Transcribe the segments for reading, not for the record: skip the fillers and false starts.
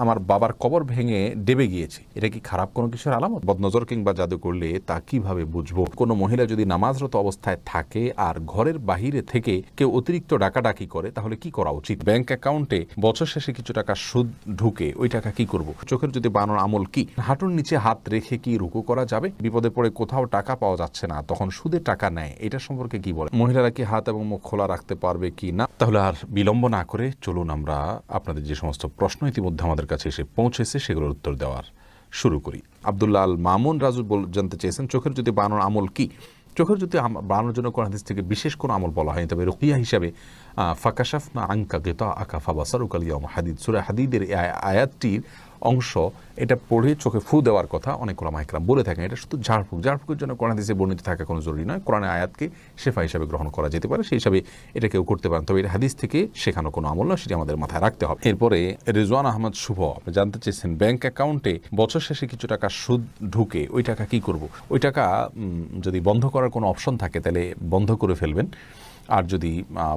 আমার বাবার কবর ভেঙে ডেবে গিয়েছে, এটা কি খারাপ কোনো কিছুর আলামত? বদনজর কিংবা জাদু করলে তা কিভাবে বুঝবো? কোনো মহিলা যদি নামাজরত অবস্থায় থাকে আর ঘরের বাহিরে থেকে কেউ অতিরিক্ত ডাকাডাকি করে, তাহলে কি করা উচিত? ব্যাংক অ্যাকাউন্টে বছর শেষে কিছু টাকা সুদ ঢুকে, ওই টাকা কি করব? চোখের যদি বানানোর আমল কি? হাঁটুর নিচে হাত রেখে কি রুকু করা যাবে? বিপদে পড়ে কোথাও টাকা পাওয়া যাচ্ছে না, তখন সুদের টাকা নেয়, এটা সম্পর্কে কি বলে? মহিলারা কি হাত এবং মুখ খোলা রাখতে পারবে কি না? তাহলে আর বিলম্ব না করে চলুন আমরা আপনাদের যে সমস্ত প্রশ্ন ইতিমধ্যে আমাদের কাছে এসে পৌঁছেছে সেগুলোর উত্তর দেওয়ার শুরু করি। আব্দুল্লাহ আল মামুন রাজু জানতে চেয়েছেন, চোখের যদি বানানোর আমল কি? চোখের যদি বানানোর জন্য কোরআন হাদিস থেকে বিশেষ কোনো আমল বলা হয়নি, তবে রুকিয়া হিসাবে ফাকাশাফনা আনকা গিতাআকা ফাবাসারুকাল ইয়াওমা হাদিদ, সূরা হাদিদের এই আয়াতটির অংশ, এটা পড়ে চোখে ফু দেওয়ার কথা অনেক ওলামা ইকরাম বলে থাকেন। এটা শুধু ঝাড়ফুঁকের জন্য কোরআন হাদিসে বর্ণিত থাকা কোনো জরুরি নয়। কোরআনের আয়াতকে শেফা হিসাবে গ্রহণ করা যেতে পারে, সেই হিসাবে এটা কেউ করতে পারেন, তবে এটা হাদিস থেকে শেখানো কোনো আমল নয়, সেটি আমাদের মাথায় রাখতে হবে। এরপরে রিজওয়ান আহমদ শুভ আপনি জানতে চেয়েছেন, ব্যাংক অ্যাকাউন্টে বছর শেষে কিছু টাকা সুদ ঢুকে, ওই টাকা কি করব? ওই টাকা যদি বন্ধ করার কোনো অপশন থাকে তাহলে বন্ধ করে ফেলবেন, আর যদি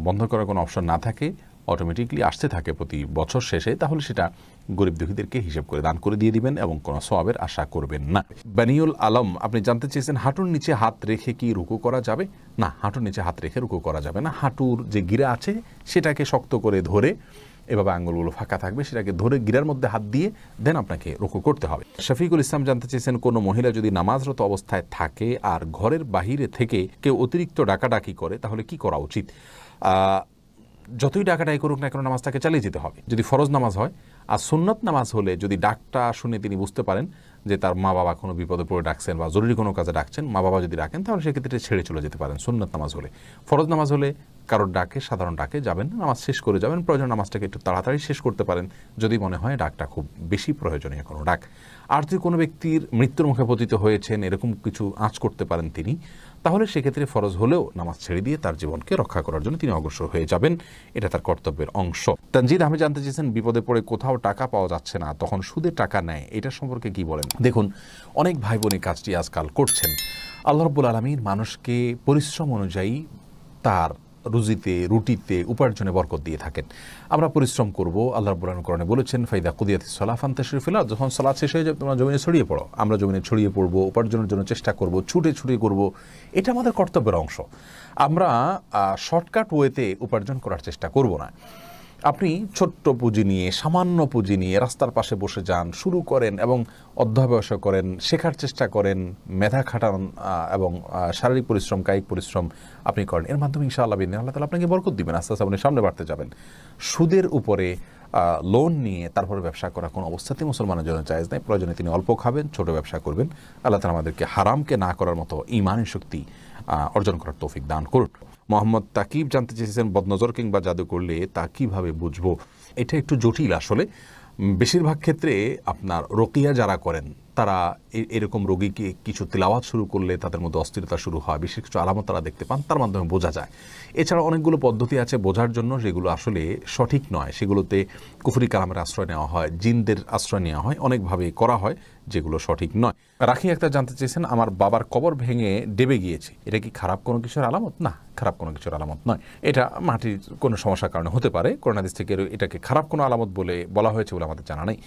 বন্ধ করার কোনো অপশন না থাকে, অটোমেটিকলি আসতে থাকে প্রতি বছর শেষে, তাহলে সেটা গরিব দুঃখীদেরকে হিসেব করে দান করে দিয়ে দিবেন এবং কোনো সওয়াবের আশা করবেন না। বানিউল আলম আপনি জানতে চেয়েছেন, হাঁটুর নিচে হাত রেখে কি রুকু করা যাবে? না, হাঁটুর নিচে হাত রেখে রুকু করা যাবে না। হাঁটুর যে গিরা আছে সেটাকে শক্ত করে ধরে, এভাবে আঙ্গুলগুলো ফাঁকা থাকবে, সেটাকে ধরে গিরার মধ্যে হাত দিয়ে দেন আপনাকে রুকু করতে হবে। শফিকুল ইসলাম জানতে চেয়েছেন, কোনো মহিলা যদি নামাজরত অবস্থায় থাকে আর ঘরের বাহিরে থেকে কেউ অতিরিক্ত ডাকাডাকি করে, তাহলে কি করা উচিত? যতই ডাকাডাকি করুক না কেন, নামাজটাকে চালিয়ে যেতে হবে। যদি ফরজ নামাজ হয়, আর সুন্নত নামাজ হলে যদি ডাকটা শুনে তিনি বুঝতে পারেন যে তার মা বাবা কোনো বিপদে পড়ে ডাকছেন বা জরুরি কোনো কাজে ডাকছেন, মা বাবা যদি ডাকেন, তাহলে সেক্ষেত্রে ছেড়ে চলে যেতে পারেন সুন্নত নামাজ হলে। ফরজ নামাজ হলে কারোর ডাকে, সাধারণ ডাকে যাবেন, নামাজ শেষ করে যাবেন। প্রয়োজন নামাজটাকে একটু তাড়াতাড়ি শেষ করতে পারেন যদি মনে হয় ডাকটা খুব বেশি প্রয়োজনীয় কোনো ডাক। আর যদি কোনো ব্যক্তির মৃত্যুর মুখে পতিত হয়েছেন, এরকম কিছু আঁচ করতে পারেন তিনি, তাহলে সেক্ষেত্রে ফরজ হলেও নামাজ ছেড়ে দিয়ে তার জীবনকে রক্ষা করার জন্য তিনি অগ্রসর হয়ে যাবেন, এটা তার কর্তব্যের অংশ। তানজিদ আহমেদ জানতে চেয়েছেন, বিপদে পড়ে কোথাও টাকা পাওয়া যাচ্ছে না, তখন সুদের টাকা নেয়, এটা সম্পর্কে কি বলেন? দেখুন, অনেক ভাই বোন এই কাজটি আজকাল করছেন। আল্লাহ রাব্বুল আলামিন মানুষকে পরিশ্রম অনুযায়ী তার রুজিতে, রুটিতে, উপার্জনে বরকত দিয়ে থাকেন। আমরা পরিশ্রম করব, আল্লাহ রাব্বুল আলামিন কোরআনে বলেছেন, ফাইদা কুদিয়াতিস সালাহ ফান্তাশিরু ফিল আরদ, যখন সালাত শেষ হয়ে যাবে তোমরা জমিনে ছড়িয়ে পড়ো। আমরা জমিনে ছড়িয়ে পড়ব, উপার্জনের জন্য চেষ্টা করব, ছুটে করব, এটা আমাদের কর্তব্যের অংশ। আমরা শর্টকাট ওয়েতে উপার্জন করার চেষ্টা করব না। আপনি ছোট্ট পুঁজি নিয়ে, সামান্য পুঁজি নিয়ে রাস্তার পাশে বসে যান, শুরু করেন এবং অধ্যবসায় করেন, শেখার চেষ্টা করেন, মেধা খাটান এবং শারীরিক পরিশ্রম, কায়িক পরিশ্রম আপনি করেন। এর মাধ্যমে ইনশাআল্লাহ আল্লাহ তাআলা আপনাকে বরকত দিবেন, আস্তে আস্তে আপনি সামনে বাড়তে যাবেন। সুদের উপরে লোন নিয়ে তারপরে ব্যবসা করা কোনো অবস্থাতেই মুসলমানের জন্য জায়েজ নাই। প্রয়োজনে তিনি অল্প খাবেন, ছোট ব্যবসা করবেন। আল্লাহ তাআলা আমাদেরকে হারামকে না করার মতো ঈমানের শক্তি অর্জন করার তৌফিক দান করুন। মোহাম্মদ তাকিব জানতে চেয়েছেন, বদনজর কিংবা জাদু করলে তা কিভাবে বুঝবো? এটা একটু জটিল আসলে। বেশিরভাগ ক্ষেত্রে আপনার রকিয়া যারা করেন, তারা এরকম রোগীকে কিছু তিলাওয়াত শুরু করলে তাদের মধ্যে অস্থিরতা শুরু হয়, বিশেষ কিছু আলামত তারা দেখতে পান, তার মাধ্যমে বোঝা যায়। এছাড়া অনেকগুলো পদ্ধতি আছে বোঝার জন্য, যেগুলো আসলে সঠিক নয়। সেগুলোতে কুফরি কালামের আশ্রয় নেওয়া হয়, জিনদের আশ্রয় নেওয়া হয়, অনেকভাবে করা হয় যেগুলো সঠিক নয়। রাখি একটা জানতে চেয়েছেন, আমার বাবার কবর ভেঙে ডেবে গিয়েছে, এটা কি খারাপ কোনো কিছুর আলামত? না, খারাপ কোনো কিছুর আলামত নয়। এটা মাটির কোনো সমস্যার কারণে হতে পারে। কোরআন হাদিস থেকে এটাকে খারাপ কোনো আলামত বলে বলা হয়েছে বলে আমাদের জানা নেই।